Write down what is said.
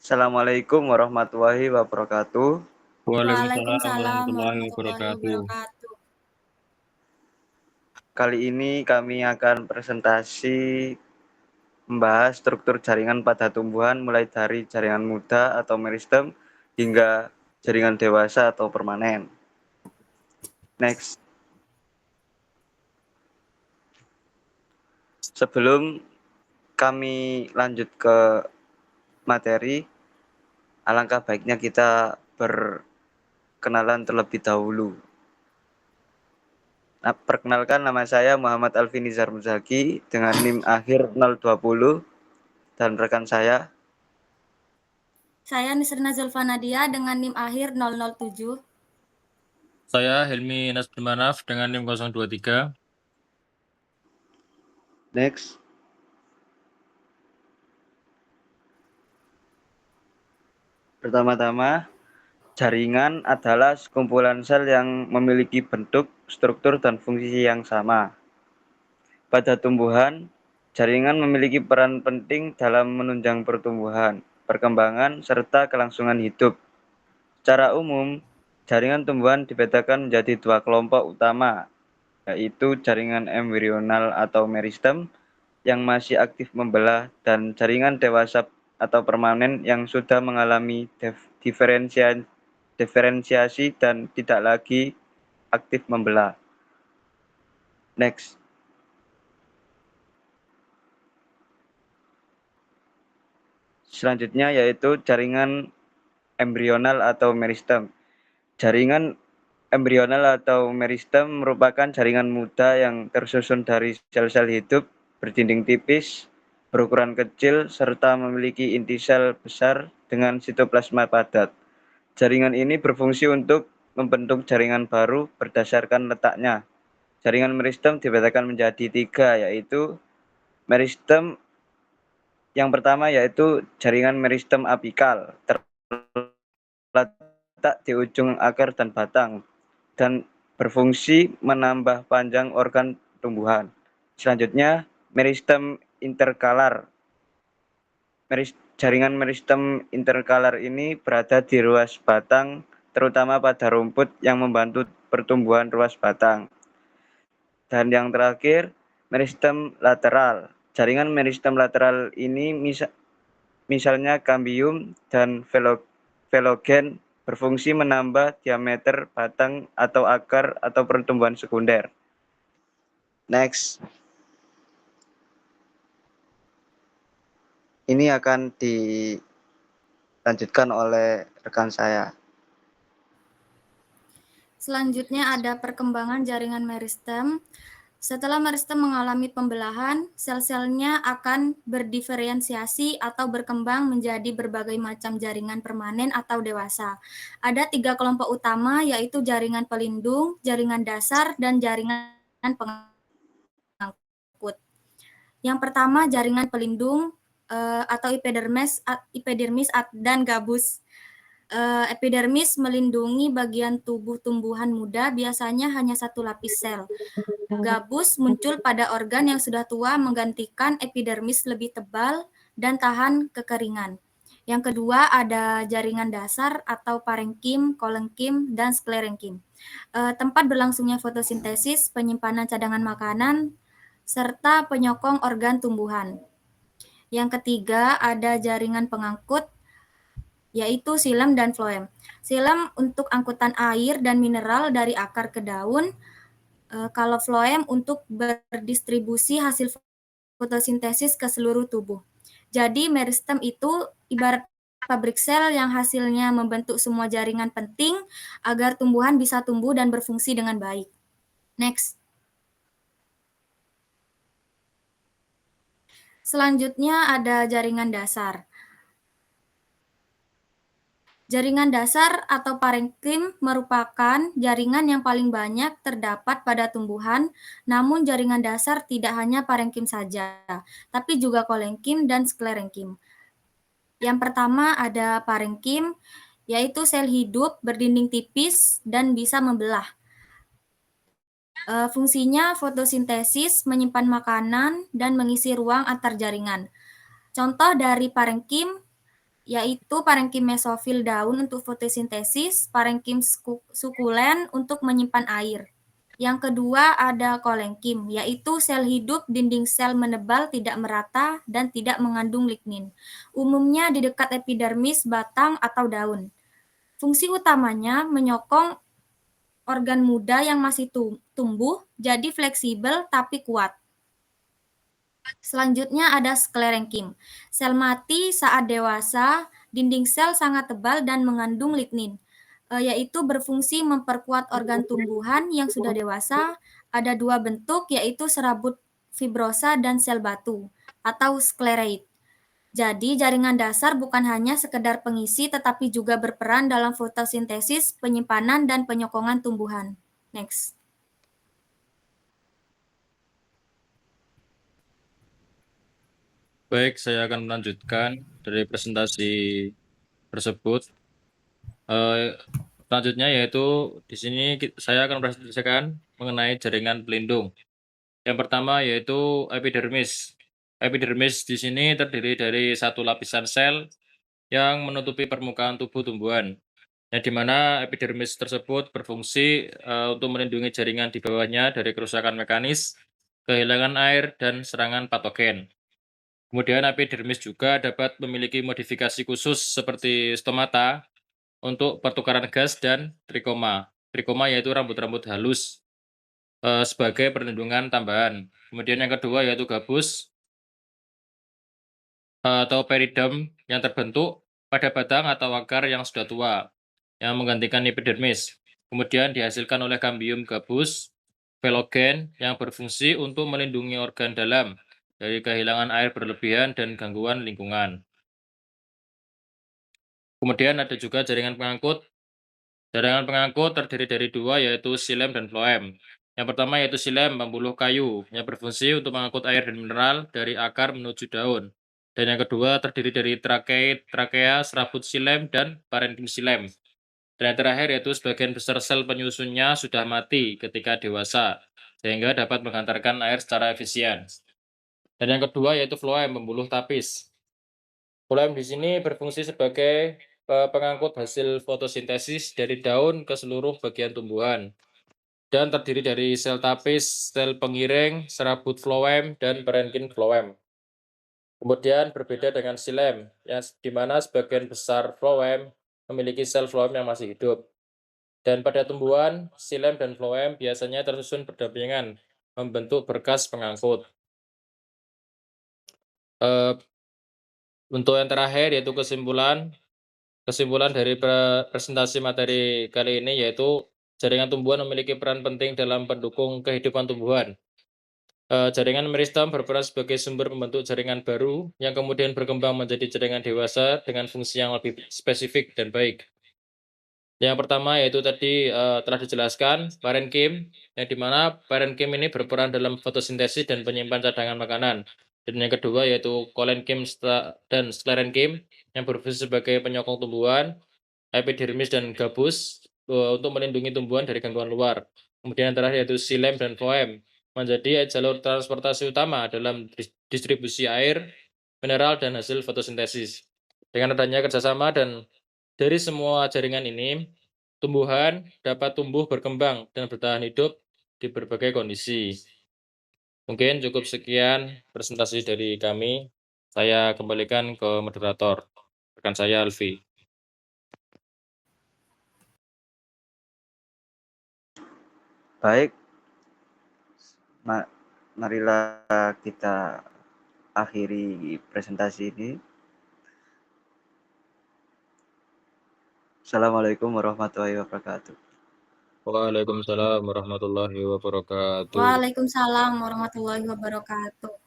Assalamualaikum warahmatullahi wabarakatuh. Waalaikumsalam Waalaikumsalam warahmatullahi warahmatullahi wabarakatuh. wabarakatuh. Kali ini kami akan presentasi membahas struktur jaringan pada tumbuhan mulai dari jaringan muda atau meristem hingga jaringan dewasa atau permanen. Next. Sebelum kami lanjut ke materi, alangkah baiknya kita berkenalan terlebih dahulu. Nah, perkenalkan, nama saya Muhammad Alfi Nizar Muzaki dengan NIM akhir 020 dan rekan saya. Saya Nisrina Zulfanadia dengan NIM akhir 007. Saya Helmi Nasbulmanaf dengan NIM 023. Next. Pertama-tama, jaringan adalah sekumpulan sel yang memiliki bentuk, struktur, dan fungsi yang sama. Pada tumbuhan, jaringan memiliki peran penting dalam menunjang pertumbuhan, perkembangan, serta kelangsungan hidup. Secara umum, jaringan tumbuhan dibedakan menjadi dua kelompok utama, yaitu jaringan embrional atau meristem yang masih aktif membelah dan jaringan dewasa atau permanen yang sudah mengalami diferensiasi dan tidak lagi aktif membelah. Next. Selanjutnya yaitu jaringan embrional atau meristem. Jaringan embrional atau meristem merupakan jaringan muda yang tersusun dari sel-sel hidup berdinding tipis, berukuran kecil, serta memiliki inti sel besar dengan sitoplasma padat. Jaringan ini berfungsi untuk membentuk jaringan baru berdasarkan letaknya. Jaringan meristem dibedakan menjadi tiga, yaitu meristem yang pertama yaitu jaringan meristem apikal, terletak di ujung akar dan batang, dan berfungsi menambah panjang organ tumbuhan. Selanjutnya, meristem interkalar. Jaringan meristem interkalar ini berada di ruas batang, terutama pada rumput yang membantu pertumbuhan ruas batang. Dan yang terakhir, meristem lateral. Jaringan meristem lateral ini misalnya kambium dan velogen berfungsi menambah diameter batang atau akar atau pertumbuhan sekunder. Next. Ini akan dilanjutkan oleh rekan saya. Selanjutnya ada perkembangan jaringan meristem. Setelah meristem mengalami pembelahan, sel-selnya akan berdiferensiasi atau berkembang menjadi berbagai macam jaringan permanen atau dewasa. Ada 3 kelompok utama, yaitu jaringan pelindung, jaringan dasar, dan jaringan pengangkut. Yang pertama, jaringan pelindung atau epidermis dan gabus. Epidermis melindungi bagian tubuh tumbuhan muda, biasanya hanya satu lapis sel. Gabus muncul pada organ yang sudah tua, menggantikan epidermis lebih tebal dan tahan kekeringan. Yang kedua ada jaringan dasar atau parenkim, kolenkim, dan sklerenkim. Tempat berlangsungnya fotosintesis, penyimpanan cadangan makanan, serta penyokong organ tumbuhan. Yang ketiga ada jaringan pengangkut, yaitu xilem dan floem. Xilem untuk angkutan air dan mineral dari akar ke daun, kalau floem untuk berdistribusi hasil fotosintesis ke seluruh tubuh. Jadi meristem itu ibarat pabrik sel yang hasilnya membentuk semua jaringan penting agar tumbuhan bisa tumbuh dan berfungsi dengan baik. Next. Selanjutnya ada jaringan dasar. Jaringan dasar atau parenkim merupakan jaringan yang paling banyak terdapat pada tumbuhan, namun jaringan dasar tidak hanya parenkim saja, tapi juga kolenkim dan sklerenkim. Yang pertama ada parenkim, yaitu sel hidup berdinding tipis dan bisa membelah. Fungsinya fotosintesis, menyimpan makanan, dan mengisi ruang antar jaringan. Contoh dari parenkim yaitu parenkim mesofil daun untuk fotosintesis, parenkim sukulen untuk menyimpan air. Yang kedua ada kolenkim, yaitu sel hidup dinding sel menebal tidak merata dan tidak mengandung lignin. Umumnya di dekat epidermis, batang, atau daun. Fungsi utamanya menyokong organ muda yang masih tumbuh jadi fleksibel tapi kuat. Selanjutnya ada sklerenkim. Sel mati saat dewasa, dinding sel sangat tebal dan mengandung lignin, yaitu berfungsi memperkuat organ tumbuhan yang sudah dewasa. Ada dua bentuk, yaitu serabut fibrosa dan sel batu atau skleroid. Jadi jaringan dasar bukan hanya sekedar pengisi tetapi juga berperan dalam fotosintesis, penyimpanan, dan penyokongan tumbuhan. Next. Baik, saya akan melanjutkan dari presentasi tersebut. Selanjutnya yaitu di sini saya akan mempresentasikan mengenai jaringan pelindung. Yang pertama yaitu epidermis. Epidermis di sini terdiri dari satu lapisan sel yang menutupi permukaan tubuh tumbuhan. Yang dimana epidermis tersebut berfungsi untuk melindungi jaringan di bawahnya dari kerusakan mekanis, kehilangan air, dan serangan patogen. Kemudian epidermis juga dapat memiliki modifikasi khusus seperti stomata untuk pertukaran gas dan trikoma. Trikoma yaitu rambut-rambut halus sebagai perlindungan tambahan. Kemudian yang kedua yaitu gabus atau peridom yang terbentuk pada batang atau akar yang sudah tua yang menggantikan epidermis. Kemudian dihasilkan oleh kambium gabus velogen yang berfungsi untuk melindungi organ dalam dari kehilangan air berlebihan dan gangguan lingkungan. Kemudian ada juga jaringan pengangkut. Jaringan pengangkut terdiri dari dua, yaitu xilem dan floem. Yang pertama yaitu xilem, pembuluh kayu, yang berfungsi untuk mengangkut air dan mineral dari akar menuju daun. Dan yang kedua terdiri dari trakea, serabut xilem, dan parenkim xilem. Dan yang terakhir yaitu sebagian besar sel penyusunnya sudah mati ketika dewasa, sehingga dapat menghantarkan air secara efisien. Dan yang kedua yaitu floem, pembuluh tapis. Floem di sini berfungsi sebagai pengangkut hasil fotosintesis dari daun ke seluruh bagian tumbuhan, dan terdiri dari sel tapis, sel pengiring, serabut floem, dan parenkim floem. Kemudian berbeda dengan xilem, yang di mana sebagian besar floem memiliki sel floem yang masih hidup. Dan pada tumbuhan, xilem dan floem biasanya tersusun berdampingan, membentuk berkas pengangkut. Untuk yang terakhir yaitu kesimpulan dari presentasi materi kali ini yaitu jaringan tumbuhan memiliki peran penting dalam pendukung kehidupan tumbuhan. Jaringan meristem berperan sebagai sumber pembentuk jaringan baru yang kemudian berkembang menjadi jaringan dewasa dengan fungsi yang lebih spesifik dan baik. Yang pertama yaitu tadi telah dijelaskan parenkim, yang dimana parenkim ini berperan dalam fotosintesis dan penyimpan cadangan makanan. Dan yang kedua yaitu kolenkim dan sklerenkim yang berfungsi sebagai penyokong tumbuhan, epidermis dan gabus untuk melindungi tumbuhan dari gangguan luar. Kemudian yang terakhir yaitu xilem dan floem menjadi jalur transportasi utama dalam distribusi air, mineral, dan hasil fotosintesis. Dengan adanya kerjasama dan dari semua jaringan ini, tumbuhan dapat tumbuh, berkembang, dan bertahan hidup di berbagai kondisi. Mungkin cukup sekian presentasi dari kami. Saya kembalikan ke moderator. Rekan saya Alfi. Baik, marilah kita akhiri presentasi ini. Assalamualaikum warahmatullahi wabarakatuh. Waalaikumsalam warahmatullahi wabarakatuh. Waalaikumsalam warahmatullahi wabarakatuh.